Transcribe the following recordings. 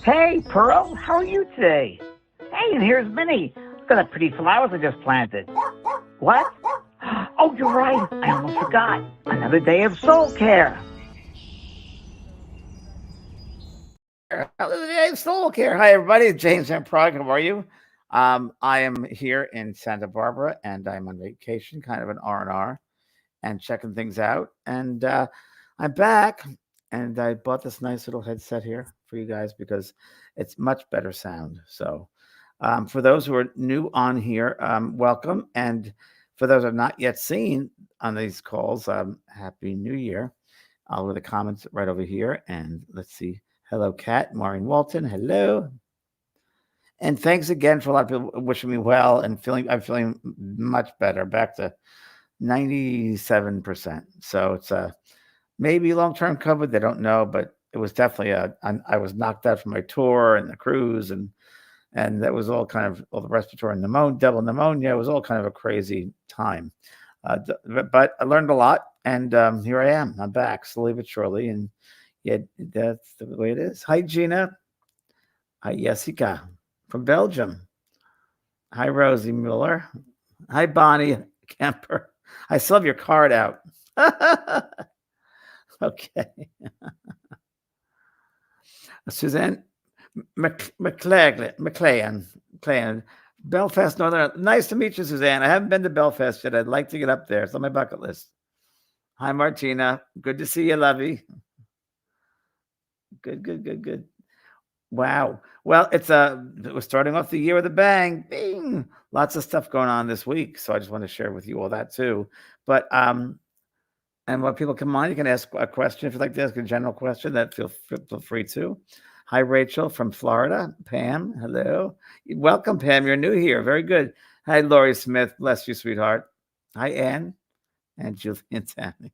Hey, Pearl, how are you today? Hey, and here's Minnie. Look at the pretty flowers I just planted. What? Oh, you're right. I almost forgot. Another day of SoulCARE. SoulCARE. Hi, everybody. James M. Prague. How are you? I am here in Santa Barbara, and I'm on vacation, kind of an R&R, and checking things out. And I'm back, and I bought this nice little headset here for you guys because it's much better sound. So for those who are new on here, welcome. And for those who have not yet seen on these calls, Happy New Year. I'll leave the comments right over here. And let's see. Hello, Kat, Maureen Walton. Hello. And thanks again for a lot of people wishing me well and I'm feeling much better, back to 97%. So it's maybe long-term COVID. They don't know, but it was definitely I was knocked out from my tour and the cruise, and that was all kind of all the respiratory pneumonia, double pneumonia. It was all kind of a crazy time. But I learned a lot, and here I am. I'm back slowly but surely, and yeah, that's the way it is. Hi, Gina. Hi, Jessica from Belgium. Hi, Rosie Mueller. Hi, Bonnie Kemper. I still have your card out. Okay. Suzanne McClayan. Belfast, Northern. Nice to meet you, Suzanne. I haven't been to Belfast yet. I'd like to get up there. It's on my bucket list. Hi, Martina. Good to see you, lovey. Good. Wow. Well, we're starting off the year with a bang. Bing. Lots of stuff going on this week. So I just want to share with you all that too. But and when people come on, you can ask a question. If you'd like to ask a general question, that feel free to. Hi, Rachel from Florida. Pam, hello. Welcome, Pam. You're new here. Very good. Hi, Lori Smith. Bless you, sweetheart. Hi, Ann and Julian Tammy.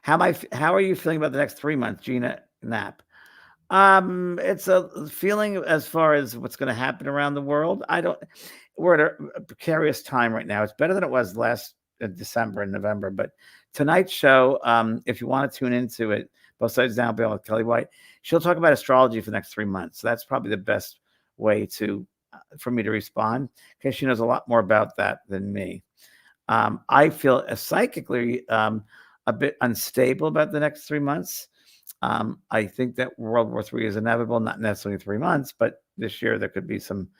How are you feeling about the next 3 months, Gina Knapp? It's a feeling as far as what's going to happen around the world. We're at a precarious time right now. It's better than it was last December and November, but tonight's show, if you want to tune into it, Both Sides Down with Kelly White, she'll talk about astrology for the next 3 months. So that's probably the best way for me to respond, because she knows a lot more about that than me. I feel psychically a bit unstable about the next 3 months. I think that World War III is inevitable, not necessarily 3 months, but this year there could be some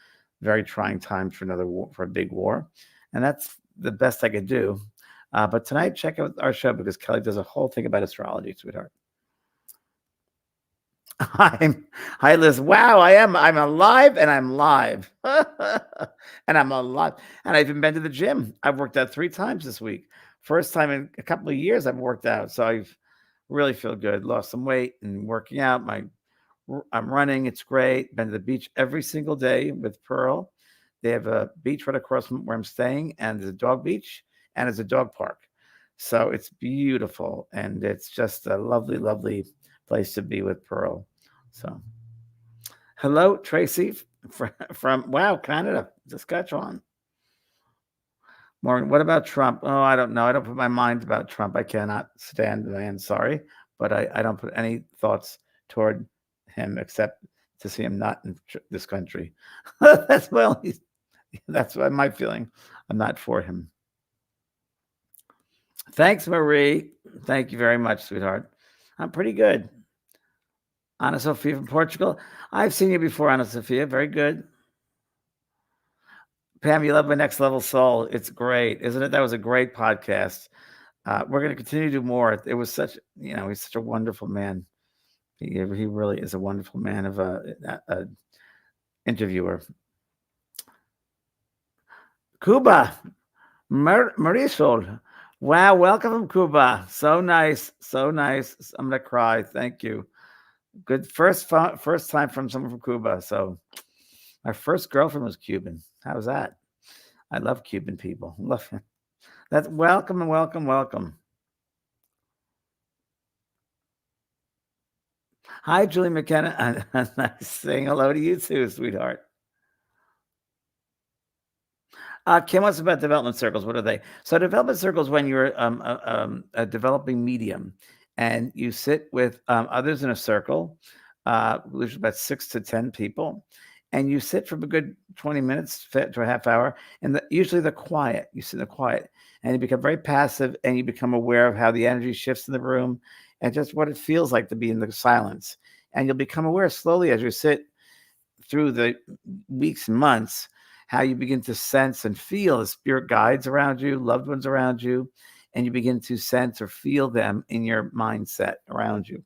very trying times for another war, for a big war. And that's the best I could do. But tonight, check out our show, because Kelly does a whole thing about astrology, sweetheart. Hi, Liz. Wow, I'm alive, and I'm live. And I'm alive. And I've even been to the gym. I've worked out 3 times this week. First time in a couple of years I've worked out. So I've really feel good. Lost some weight and working out. I'm running. It's great. Been to the beach every single day with Pearl. They have a beach right across from where I'm staying, and there's a dog beach, and there's a dog park. So it's beautiful, and it's just a lovely, lovely place to be with Pearl. So, hello, Tracy from wow, Canada, Saskatchewan. Morgan, what about Trump? Oh, I don't know. I don't put my mind about Trump. I cannot stand the man. Sorry, but I don't put any thoughts toward him except to see him not in this country. That's my feeling. I'm not for him. Thanks, Marie. Thank you very much, sweetheart. I'm pretty good. Ana Sophia from Portugal. I've seen you before, Ana Sophia. Very good. Pam, you love My Next Level Soul. It's great, isn't it? That was a great podcast. We're going to continue to do more. It was he's such a wonderful man. He really is a wonderful man of a interviewer. Cuba, Marisol. Wow, welcome from Cuba. So nice. I'm going to cry. Thank you. Good first time from someone from Cuba. So my first girlfriend was Cuban. How was that? I love Cuban people. Love him. That's welcome. Hi, Julie McKenna. Nice saying hello to you too, sweetheart. Kim wants about development circles. What are they? So development circles when you're a developing medium, and you sit with others in a circle. There's about 6 to 10 people, and you sit for a good 20 minutes to a half hour, and usually they're quiet. You sit in the quiet, and you become very passive, and you become aware of how the energy shifts in the room, and just what it feels like to be in the silence. And you'll become aware slowly as you sit through the weeks and months, how you begin to sense and feel the spirit guides around you, loved ones around you, and you begin to sense or feel them in your mindset around you,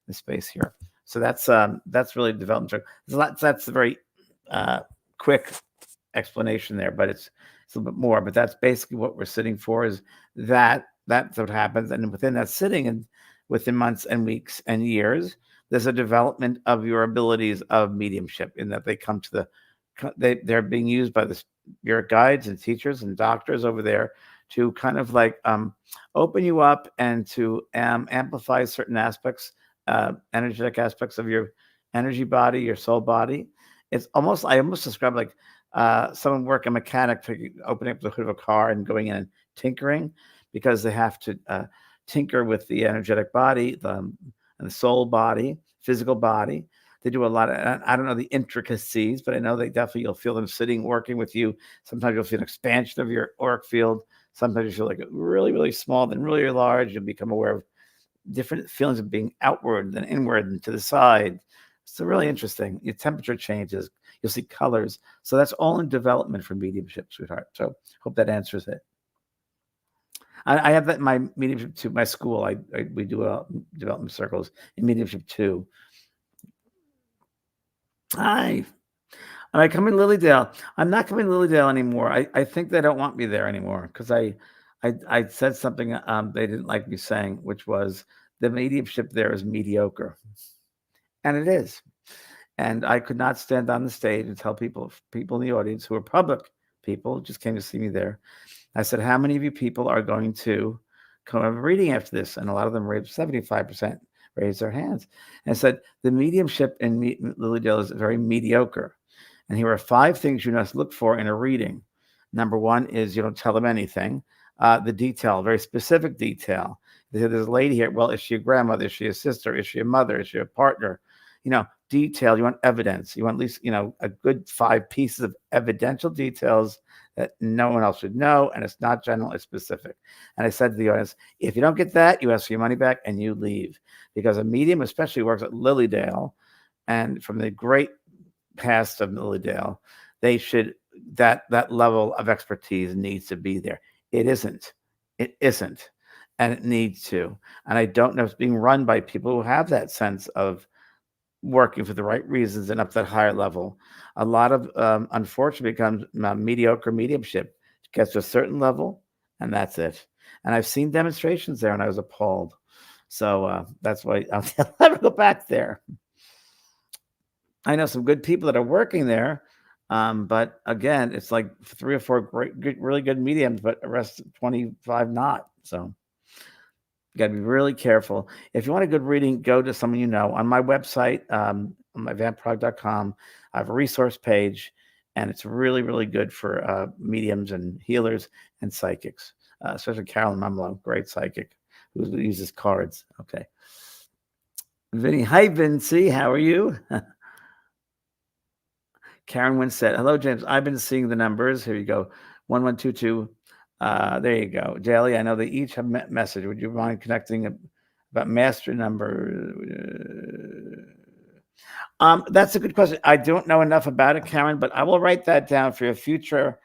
the space here. So that's really development. That's a very quick explanation there, but it's a little bit more. But that's basically what we're sitting for. Is that's what happens, and within that sitting, and within months and weeks and years, there's a development of your abilities of mediumship, in that they come to they're being used by the spirit guides and teachers and doctors over there to kind of like open you up and to amplify certain aspects, energetic aspects of your energy body, your soul body. It's almost, I almost describe like someone work a mechanic opening up the hood of a car and going in and tinkering, because they have to tinker with the energetic body, and the soul body, physical body. They do a lot of, I don't know the intricacies, but I know they definitely, you'll feel them sitting, working with you. Sometimes you'll feel an expansion of your auric field. Sometimes you feel like really, really small, then really large. You'll become aware of different feelings of being outward, then inward, and to the side. It's really interesting. Your temperature changes. You'll see colors. So that's all in development for mediumship, sweetheart. So hope that answers it. I have that in my mediumship too. My school, we do development circles in mediumship too. Hi. Am I coming to Lilydale? I'm not coming to Lilydale anymore. I think they don't want me there anymore, because I said something they didn't like me saying, which was the mediumship there is mediocre. And it is. And I could not stand on the stage and tell people in the audience who are public people, just came to see me there. I said, how many of you people are going to come have a reading after this? And a lot of them raised 75%. Raise their hands. And I said, the mediumship in Lilydale is very mediocre. And here are 5 things you must look for in a reading. Number 1 is you don't tell them anything. The detail, very specific detail. There's a lady here. Well, is she a grandmother? Is she a sister? Is she a mother? Is she a partner? Detail. You want evidence. You want at least, a good 5 pieces of evidential details that no one else should know, and it's not general, it's specific. And I said to the audience, if you don't get that, you ask for your money back and you leave. Because a medium, especially works at Lilydale, and from the great past of Lilydale, they should, that level of expertise needs to be there. It isn't. And it needs to. And I don't know if it's being run by people who have that sense of working for the right reasons and up that higher level. A lot of, unfortunately, becomes mediocre mediumship. It gets to a certain level, and that's it. And I've seen demonstrations there, and I was appalled. So that's why I'll never go back there. I know some good people that are working there, but again, it's like 3 or 4 really good mediums, but the rest 25 not. So you got to be really careful. If you want a good reading, go to someone you know. On my website, on my vampprog.com, I have a resource page, and it's really, really good for mediums and healers and psychics, especially Carolyn Mumlo, great psychic who uses cards. Okay. Vinny, hi, Vincy. How are you? Karen once said, hello, James. I've been seeing the numbers. Here you go. 1122. There you go. Daly, I know they each have a message. Would you mind connecting about master number? That's a good question. I don't know enough about it, Karen, but I will write that down for a future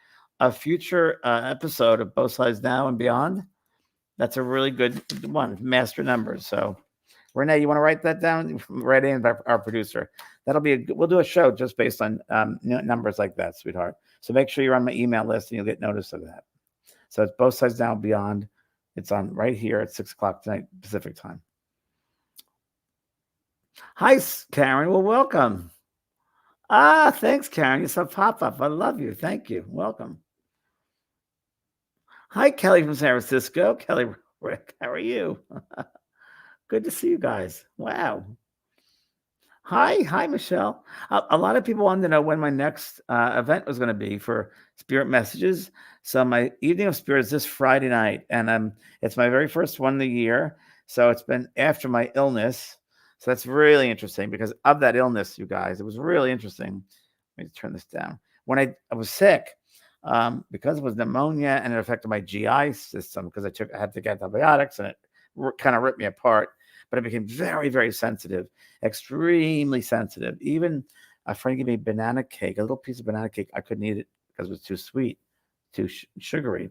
episode of Both Sides Now and Beyond. That's a really good one, master numbers. So Renee, you want to write that down? Write in our producer. We'll do a show just based on numbers like that, sweetheart. So make sure you're on my email list and you'll get notice of that. So it's Both Sides Now and Beyond. It's on right here at 6:00 tonight, Pacific time. Hi, Karen. Well, welcome. Thanks, Karen. You saw pop up. I love you. Thank you. Welcome. Hi, Kelly from San Francisco. Kelly, Rick, how are you? Good to see you guys. Wow. Hi, Michelle. A lot of people wanted to know when my next event was going to be for Spirit Messages. So my evening of spirit is this Friday night, and it's my very first one of the year. So it's been after my illness. So that's really interesting because of that illness, you guys. It was really interesting. Let me turn this down. When I was sick, because it was pneumonia and it affected my GI system because I had to get antibiotics and it kind of ripped me apart. But I became very, very sensitive, extremely sensitive. Even a friend gave me banana cake, a little piece of banana cake. I couldn't eat it because it was too sweet, too sugary.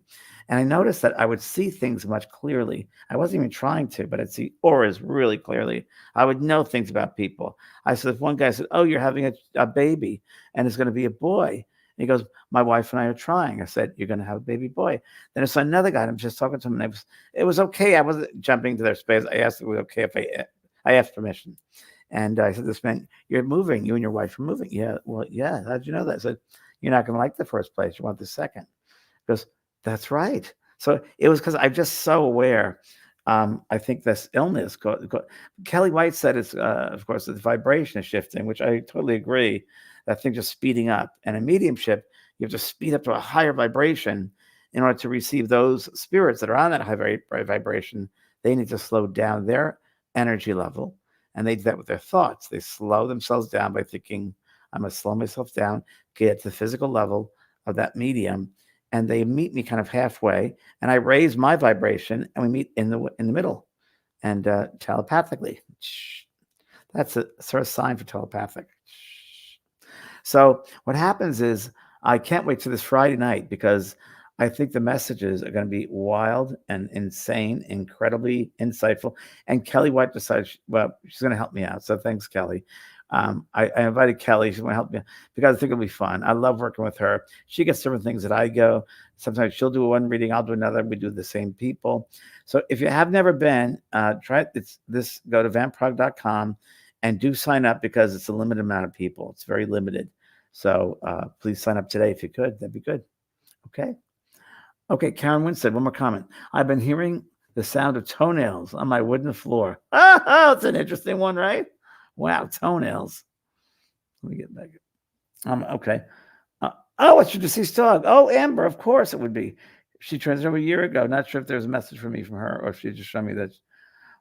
And I noticed that I would see things much clearly. I wasn't even trying to, but I'd see auras really clearly. I would know things about people. I said, if one guy said, "Oh, you're having a baby and it's going to be a boy." And he goes, "My wife and I are trying." I said, "You're going to have a baby boy." Then it's another guy. And I'm just talking to him, and it was okay. I wasn't jumping to their space. I asked if it was okay if I asked permission. And I said, "This man, you're moving. You and your wife are moving." "Yeah." "Well, yeah. How'd you know that?" I said, "You're not going to like the first place. You want the second." He goes, "That's right." So it was because I'm just so aware. I think this illness, Kelly White said it's, of course, the vibration is shifting, which I totally agree. That thing just speeding up. And in mediumship, you have to speed up to a higher vibration in order to receive those spirits that are on that high vibration. They need to slow down their energy level. And they do that with their thoughts. They slow themselves down by thinking, I'm going to slow myself down, get to the physical level of that medium. And they meet me kind of halfway. And I raise my vibration and we meet in the middle and telepathically. That's a sort of sign for telepathic. So what happens is I can't wait to this Friday night because I think the messages are going to be wild and insane, incredibly insightful. And Kelly White decided, well, she's going to help me out. So thanks, Kelly. I invited Kelly. She's going to help me because I think it'll be fun. I love working with her. She gets different things that I go. Sometimes she'll do one reading, I'll do another. We do the same people. So if you have never been, try it. Go to vampprog.com and do sign up because it's a limited amount of people. It's very limited. So please sign up today if you could. That'd be good. Okay, Karen Winstead, one more comment. I've been hearing the sound of toenails on my wooden floor. Oh, it's an interesting one, right? Wow, toenails. Let me get back. Okay. Oh, it's your deceased dog. Oh, Amber, of course it would be. She transitioned over a year ago. Not sure if there's a message for me from her or if she just showed me that.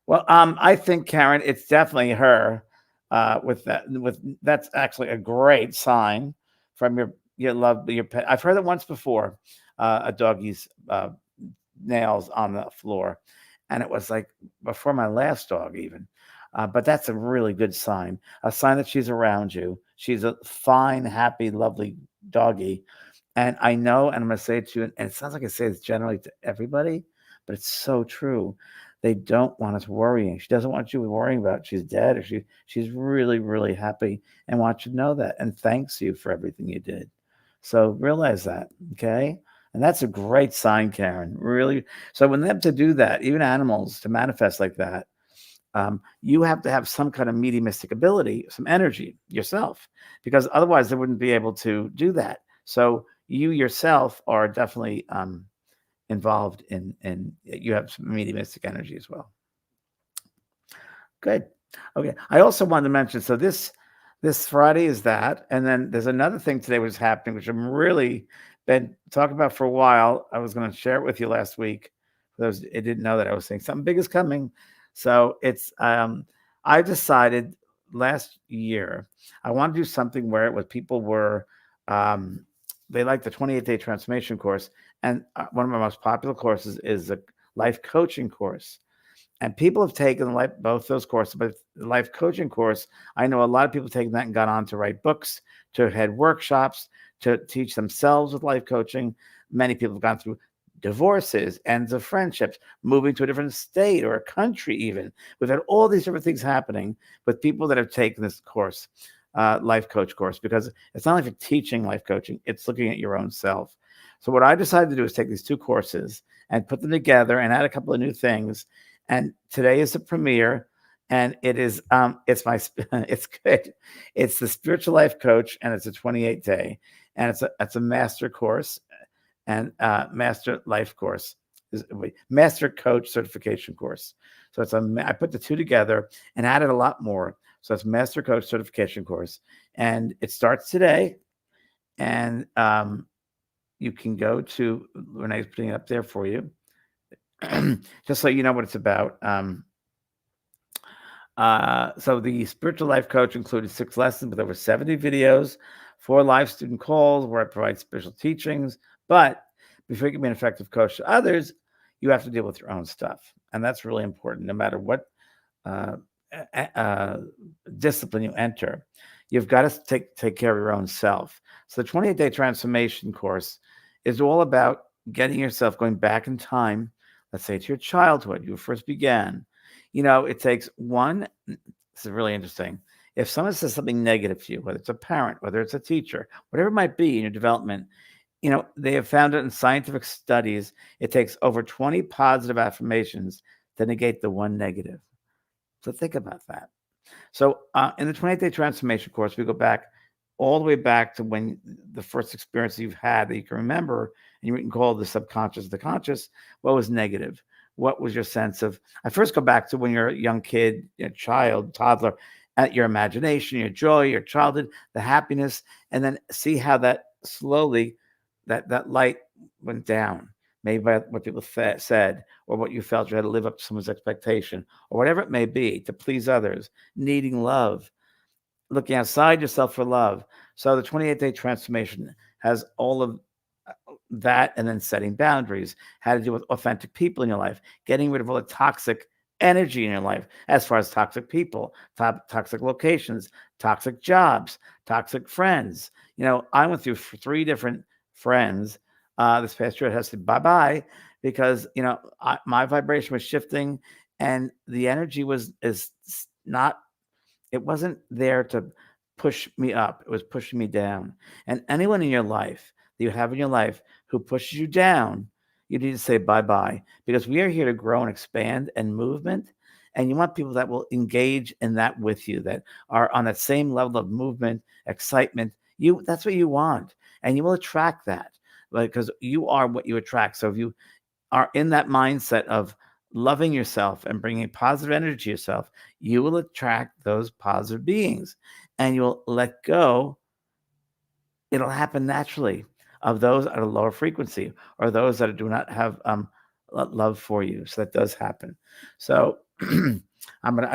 Well, I think, Karen, it's definitely her. That's actually a great sign from your love your pet. I've heard it once before, a doggy's nails on the floor, and it was like before my last dog even. But that's a really good sign, a sign that she's around you. She's a fine, happy, lovely doggy. And I know, and I'm going to say it to you, and it sounds like I say this generally to everybody, but it's so true. They don't want us worrying. She doesn't want you worrying about she's dead or she's really, really happy and wants you to know that and thanks you for everything you did. So realize that, okay? And that's a great sign, Karen. Really. So when they have to do that, even animals to manifest like that, you have to have some kind of mediumistic ability, some energy yourself, because otherwise they wouldn't be able to do that. So you yourself are definitely involved in you have some mediumistic energy as well. Good. Okay. I also wanted to mention, so this Friday is that, and then there's another thing today which is happening, which I'm really been talking about for a while. I was going to share it with you last week. For those I didn't know that I was saying something big is coming. So it's I decided last year I want to do something where it was people were they like the 28-day transformation course. And one of my most popular courses is a life coaching course. And people have taken both those courses, but the life coaching course, I know a lot of people have taken that and gone on to write books, to head workshops, to teach themselves with life coaching. Many people have gone through divorces, ends of friendships, moving to a different state or a country even. We've had all these different things happening with people that have taken this course, life coach course, because it's not only for teaching life coaching, it's looking at your own self. So what I decided to do is take these two courses and put them together and add a couple of new things. And today is the premiere, and it is it's good. It's the spiritual life coach, and it's a 28-day, and it's a master course and master life course, master coach certification course. So I put the two together and added a lot more. So it's Master Coach Certification course, and it starts today. And you can go to Renee's putting it up there for you, just so you know what it's about. So the spiritual life coach included 6 lessons with over 70 videos, 4 live student calls where I provide special teachings. But before you can be an effective coach to others, you have to deal with your own stuff. And that's really important. No matter what uh, uh, discipline you enter, you've got to take care of your own self. So the 28-day transformation course is all about getting yourself going back in time, let's say to your childhood, you first began. It takes one. This is really interesting. If someone says something negative to you, whether it's a parent, whether it's a teacher, whatever it might be in your development, they have found it in scientific studies. It takes over 20 positive affirmations to negate the one negative. So think about that. So in the 28-day transformation course, we go back all the way back to when the first experience you've had that you can remember, and you can call the subconscious the conscious. What was negative? What was your sense of? I first go back to when you're a young kid, a child, toddler, at your imagination, your joy, your childhood, the happiness, and then see how that slowly, that light went down. Maybe by what people said, or what you felt you had to live up to someone's expectation, or whatever it may be, to please others, needing love, looking outside yourself for love. So the 28-day transformation has all of that, and then setting boundaries, how to deal with authentic people in your life, getting rid of all the toxic energy in your life, as far as toxic people, toxic locations, toxic jobs, toxic friends. I went through 3 different friends this past year. It has to bye-bye because, my vibration was shifting, and the energy is not, it wasn't there to push me up. It was pushing me down. And anyone in your life that you have in your life who pushes you down, you need to say bye-bye, because we are here to grow and expand and movement. And you want people that will engage in that with you, that are on that same level of movement, excitement. That's what you want. And you will attract that, because you are what you attract. So if you are in that mindset of loving yourself and bringing positive energy to yourself, you will attract those positive beings, and you'll let go. It'll happen naturally of those at a lower frequency, or those that do not have love for you. So that does happen. So this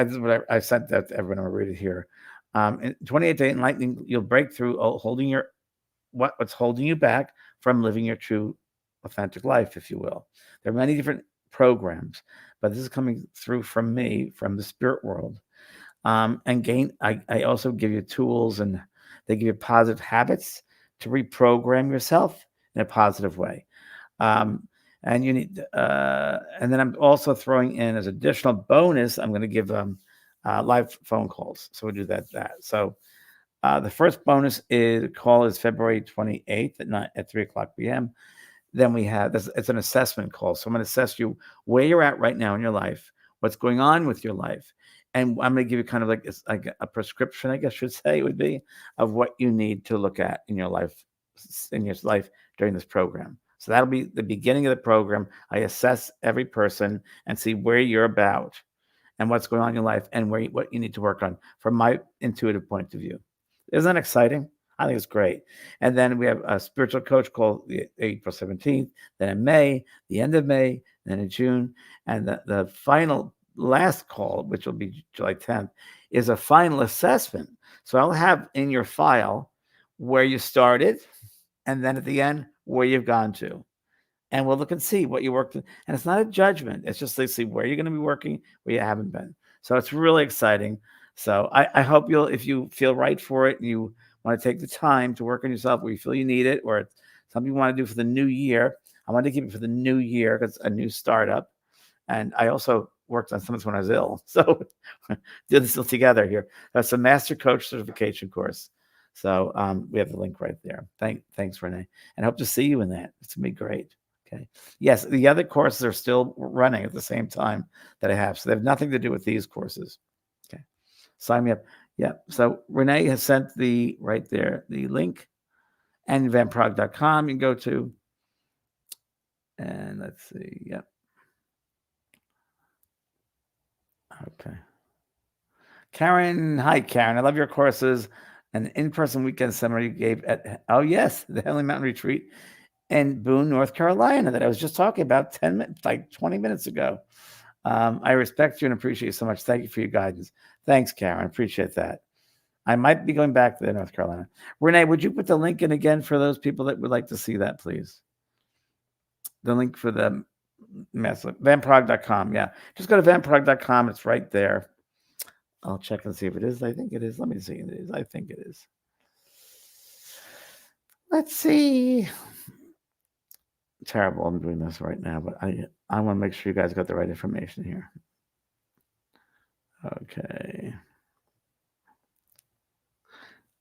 is what I sent that to everyone. I'm gonna read it here. In 28-day enlightening, you'll break through holding your what's holding you back from living your true authentic life, if you will. There are many different programs, but this is coming through from me, from the spirit world. I also give you tools, and they give you positive habits to reprogram yourself in a positive way. And you need, and then I'm also throwing in as additional bonus, I'm going to give live phone calls. So we'll do that. So the first bonus call is February 28th at 3:00 p.m. Then we have it's an assessment call. So I'm going to assess you where you're at right now in your life, what's going on with your life. And I'm going to give you kind of like a prescription, I guess I should say, would be, of what you need to look at in your life during this program. So that'll be the beginning of the program. I assess every person and see where you're about and what's going on in your life, and what you need to work on from my intuitive point of view. Isn't that exciting? I think it's great. And then we have a spiritual coach called April 17th, then in May, the end of May, then in June. And the final last call, which will be July 10th, is a final assessment. So I'll have in your file where you started, and then at the end, where you've gone to. And we'll look and see what you worked in. And it's not a judgment. It's just to see where you're going to be working, where you haven't been. So it's really exciting. So I hope if you feel right for it, and you want to take the time to work on yourself where you feel you need it, or it's something you want to do for the new year. I want to keep it for the new year because it's a new startup. And I also worked on some of this when I was ill. So did this all together here. That's a Master Coach Certification course. So we have the link right there. Thanks, Renee. And I hope to see you in that. It's going to be great. Okay. Yes, the other courses are still running at the same time that I have. So they have nothing to do with these courses. Okay. Sign me up. Yeah. So Renee has sent right there, the link, and vanprog.com you can go to. And let's see. Yep. Okay. Karen, hi, Karen. I love your courses. An in-person weekend seminar you gave at, oh, yes, the Heavenly Mountain Retreat in Boone, North Carolina, that I was just talking about 10 minutes, like 20 minutes ago. I respect you and appreciate you so much. Thank you for your guidance. Thanks, Karen. Appreciate that. I might be going back to North Carolina. Renee, would you put the link in again for those people that would like to see that, please? The link for the vanprog.com. Yeah, just go to vanprog.com. It's right there. I'll check and see if it is. I think it is. Let me see. It is. I think it is. Let's see. Terrible. I'm doing this right now, but I want to make sure you guys got the right information here. Okay.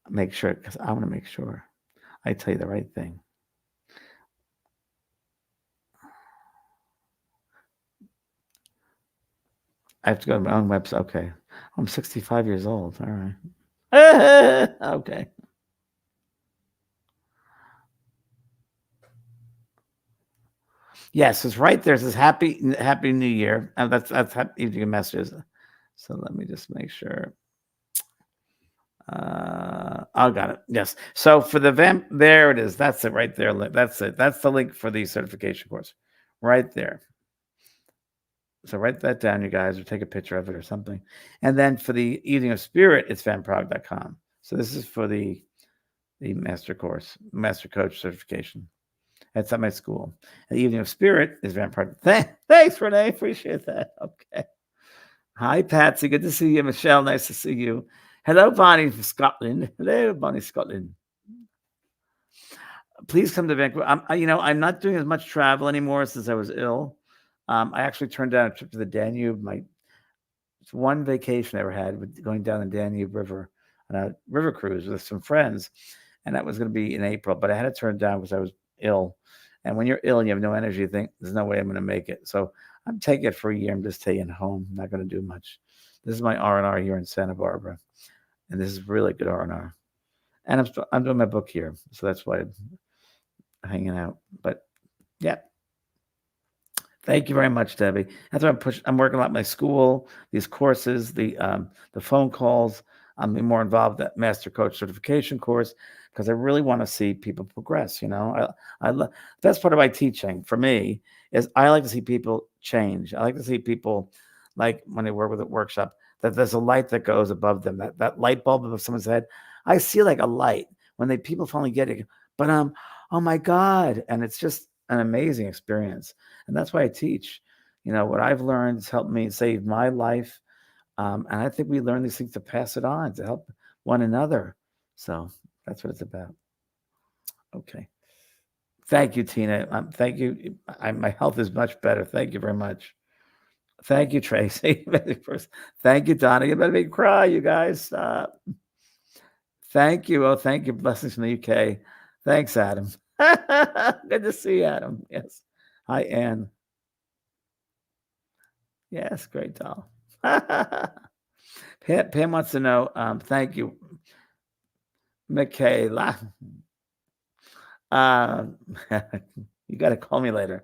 Make sure, because I want to make sure I tell you the right thing. I have to go to my own website. Okay. I'm 65 years old. All right. Okay. Yes, it's right there. It says Happy New Year. That's happy evening messages. So let me just make sure. I got it. Yes. So for the vamp, there it is. That's it right there. That's it. That's the link for the certification course right there. So write that down, you guys, or take a picture of it or something. And then for the Evening of Spirit, it's vanprog.com. So this is for the master course, master coach certification. That's at my school. And the Evening of Spirit is vanprog. Thanks, Renee. Appreciate that. Okay. Hi, Patsy. Good to see you. Michelle, nice to see you. Hello, Bonnie from Scotland. Hello, Bonnie, Scotland. Please come to Vancouver. I'm not doing as much travel anymore since I was ill. I actually turned down a trip to the Danube. It's one vacation I ever had with going down the Danube River on a river cruise with some friends, and that was going to be in April. But I had to turn it down because I was ill. And when you're ill and you have no energy, you think there's no way I'm going to make it. So I'm taking it for a year. I'm just staying home. I'm not going to do much. This is my R&R here in Santa Barbara, and this is really good R&R. And I'm doing my book here, so that's why I'm hanging out. But yeah. Thank you very much, Debbie. That's why I'm working a lot my school, these courses, the phone calls. I'm more involved with that master coach certification course because I really want to see people progress. The best part of my teaching for me is I like to see people change. I like to see people, like when they work with a workshop, that there's a light that goes above them, that light bulb above someone's head. I see like a light when people finally get it. But oh my God, and it's just an amazing experience. And that's why I teach. What I've learned has helped me save my life. And I think we learn these things to pass it on, to help one another. So that's what it's about. Okay. Thank you, Tina. Thank you. My health is much better. Thank you very much. Thank you, Tracy. Thank you, Donna. You better make me cry, you guys. Stop. Thank you. Oh, thank you. Blessings from the UK. Thanks, Adam. Good to see you, Adam. Yes. Hi, Anne. Yes, great doll. Pam wants to know, thank you, Michaela. You got to call me later.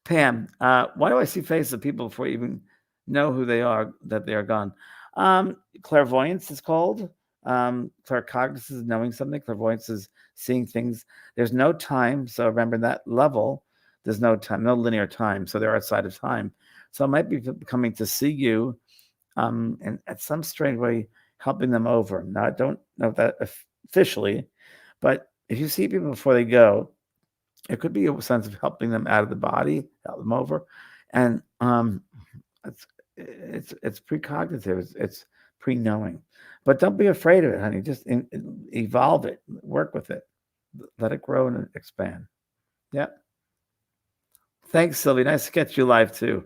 Pam, why do I see faces of people before you even know who they are, that they are gone? Clairvoyance is called. Claircognizance is knowing something. Clairvoyance is seeing things. There's no time. So remember that level, there's no time, no linear time. So they're outside of time. So it might be coming to see you, and at some strange way, helping them over. Now, I don't know that officially, but if you see people before they go, it could be a sense of helping them out of the body, help them over. And it's precognitive. It's pre-knowing. But don't be afraid of it, honey. Just evolve it. Work with it. Let it grow and expand. Yeah. Thanks, Sylvie. Nice to catch you live, too.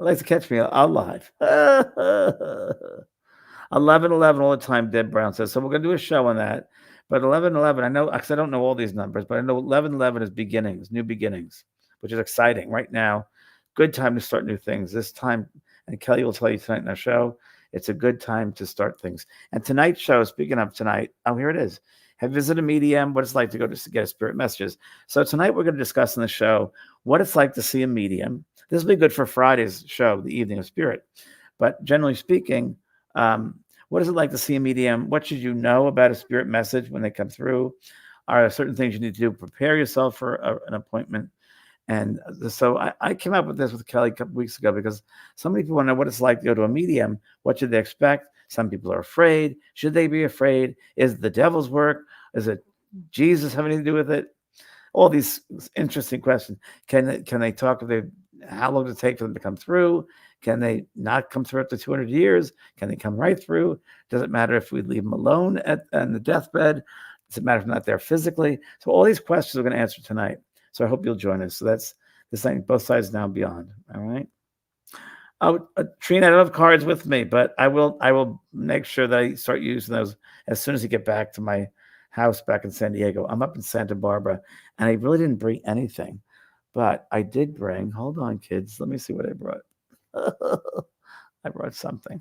I'd like to catch me alive. 11:11 all the time, Deb Brown says. So we're going to do a show on that. But 11:11, I know, because I don't know all these numbers, but I know 11:11 is beginnings, new beginnings, which is exciting right now. Good time to start new things. This time, and Kelly will tell you tonight in our show, it's a good time to start things. And tonight's show, speaking of tonight, here it is. Have you visited a medium? What it's like to go to get a spirit messages. So tonight we're going to discuss in the show what it's like to see a medium. This will be good for Friday's show, the Evening of Spirit. But generally speaking, What is it like to see a medium? What should you know about a spirit message when they come through? Are there certain things you need to do to prepare yourself for an appointment? And so I came up with this with Kelly a couple weeks ago because so many people want to know what it's like to go to a medium. What should they expect? Some people are afraid. Should they be afraid? Is it the devil's work? Is it Jesus have anything to do with it? All these interesting questions. Can they talk? How long does it take for them to come through? Can they not come through after 200 years? Can they come right through? Does it matter if we leave them alone on the deathbed? Does it matter if they're not there physically? So all these questions we're going to answer tonight. So I hope you'll join us. So that's this thing, both sides now and beyond. All right. Oh, Trina, I don't have cards with me, but I will make sure that I start using those as soon as I get back to my house back in San Diego. I'm up in Santa Barbara, and I really didn't bring anything, but I did bring. Hold on, kids. Let me see what I brought. I brought something.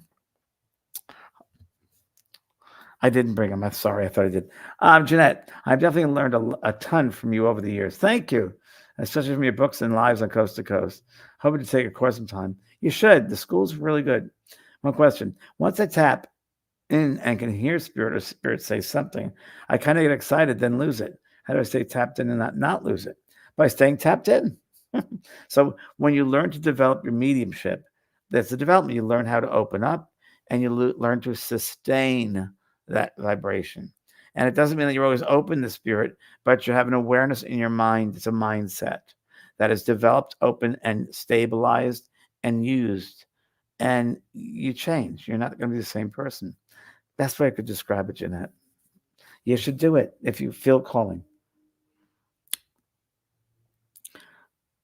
I didn't bring them. I'm sorry. I thought I did. Jeanette, I've definitely learned a ton from you over the years. Thank you, especially from your books and lives on Coast to Coast. Hoping to take a course sometime. You should. The school's really good. One question. Once I tap in and can hear spirit or spirit say something, I kind of get excited, then lose it. How do I stay tapped in and not lose it? By staying tapped in. So when you learn to develop your mediumship, that's the development. You learn how to open up and you learn to sustain that vibration. And it doesn't mean that you're always open to spirit, but you have an awareness in your mind. It's a mindset that is developed, open, and stabilized and used. And you change. You're not going to be the same person. That's way I could describe it, Jeanette. You should do it if you feel calling.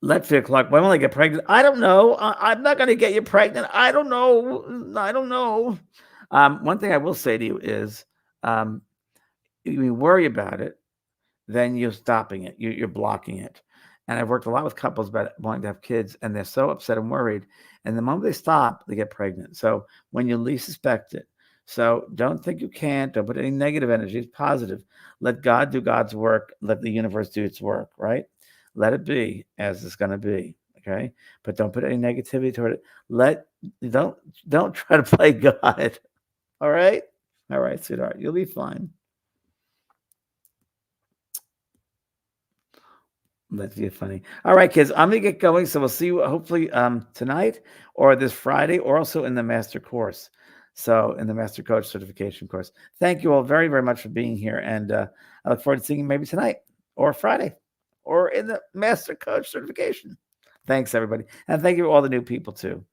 Let's 3 o'clock. When will I get pregnant? I don't know. I'm not going to get you pregnant. I don't know. One thing I will say to you is, you worry about it, then you're stopping it. You're blocking it. And I've worked a lot with couples about wanting to have kids, and they're so upset and worried. And the moment they stop, they get pregnant. So when you least suspect it. So don't think you can't. Don't put any negative energy. It's positive. Let God do God's work. Let the universe do its work, right? Let it be as it's going to be, okay? But don't put any negativity toward it. Don't try to play God, all right? All right, sweetheart. You'll be fine. That's funny. All right, kids, I'm going to get going. So we'll see you hopefully tonight or this Friday or also in the master course. So in the master coach certification course. Thank you all very, very much for being here. And I look forward to seeing you maybe tonight or Friday or in the master coach certification. Thanks, everybody. And thank you to all the new people too.